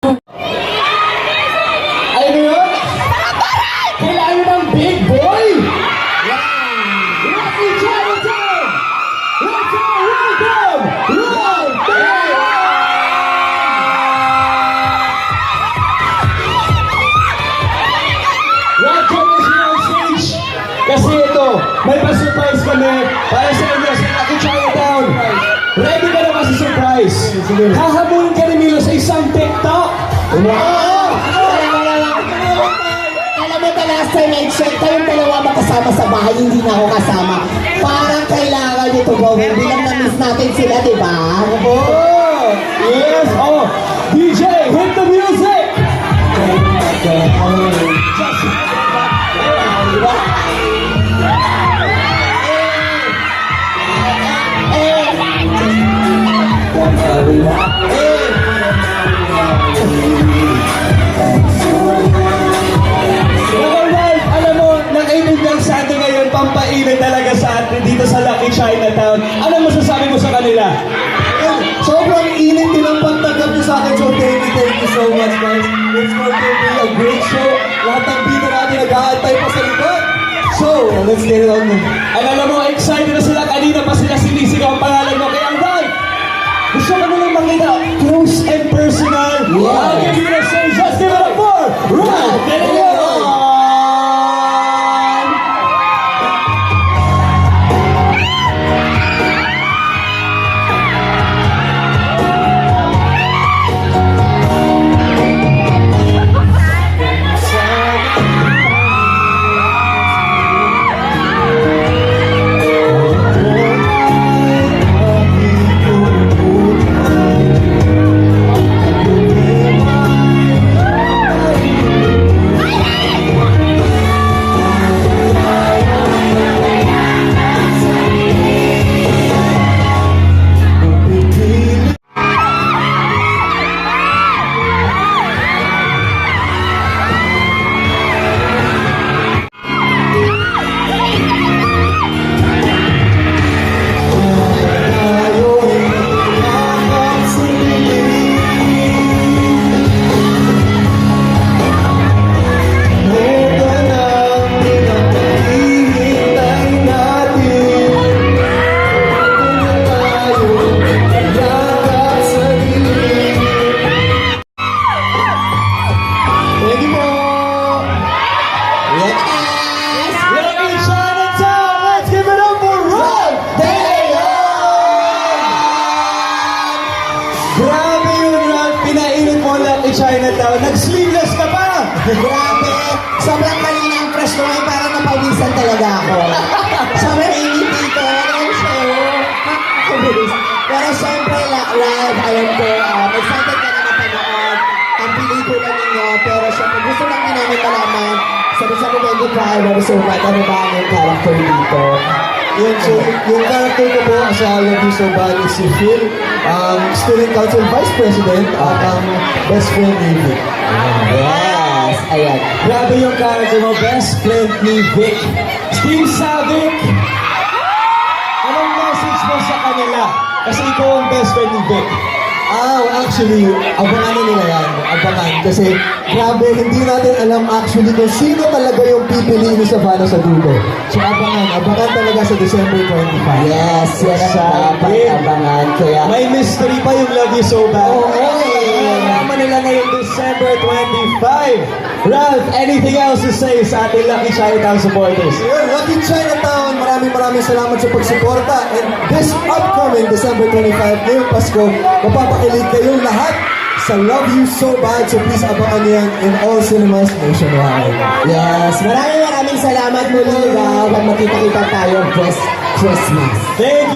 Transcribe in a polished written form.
Ay, ano yun? Kailangan ng big boy! Lucky Chinatown! Welcome! Roll! Welcome to the stage! Kasi ito, may pa-surprise kami para sa inyo sa Lucky Chinatown. Ready ka na ba sa surprise? Hahabulin ka ni Milo sa isang TikTok. Wow! Alam mo talaga sa next show, kayong dalawa makasama sa bahay, hindi na ako kasama. Parang kailangan nyo to gawin. Bilang na-miss natin sila, di ba? Oh! Yes! Oh! DJ, hit the music! Alam mo, nakainit ng Santo ngayon, pampainit talaga sa atin dito sa Lucky Chinatown. Anong masasabi mo sa kanila? Sobrang init din ang pagtanggap niyo sa akin. So thank you so much, guys. It's going to be a great show. Lahat ng bida natin nag-aantay pa sa likod. So, let's get it on. Alam mo, excited na sila. Kanina pa sila sinisigaw ang pangalan mo. Kaya Ralph, gusto mo nalang makita close and personal. I'll give you a say. Just give it up for Ralph De Leon! Lucky Chinatown! Let's give it up for Ralph De Leon! Grabe yun, Ralph. Pinainit mo ang Lucky Chinatown. Nag-sleeveless ka pa! Grabe! Sobrang kanina ang fresh ko ngayon, parang napawisan talaga ako. Sobrang init dito. Ang show. Pero syempre, Ralph, alam ko, excited ka na napanood ang pelikula ninyo. Pero syempre, gusto lang din namin malaman sa December 25, so ano ba ang character dito? Yun, so, yung character ko po sa Love You So Bad is si Phil, Student Council Vice President at ang best friend ni Vic. Yes! Ayan. Grabe yung character mo, best friend ni Vic. Steve Savic, anong message mo sa kanila? Kasi ikaw ang best friend ni Vic. Actually, abangan na nila yan. Abangan. Kasi, grabe, hindi natin alam actually kung sino talaga yung pipiliin ni Savannah sa dulo. So, abangan talaga sa December 25. Yes, yan ang dapat abangan. Kaya, May mystery pa yung Love You So Bad. Oo, Malaman nila ngayong December 25. Ralph, anything else to say sa ating Lucky Chinatown supporters? Yun, Lucky Chinatown, maraming salamat sa pagsuporta. And this upcoming December 25, ngayong Pasko, mapapakilig kayong lahat sa Love You So Bad. So please abangan niyo yan in all cinemas nationwide. yes, maraming salamat muli, Ralph. At makita-kita tayo this Christmas. Thank you.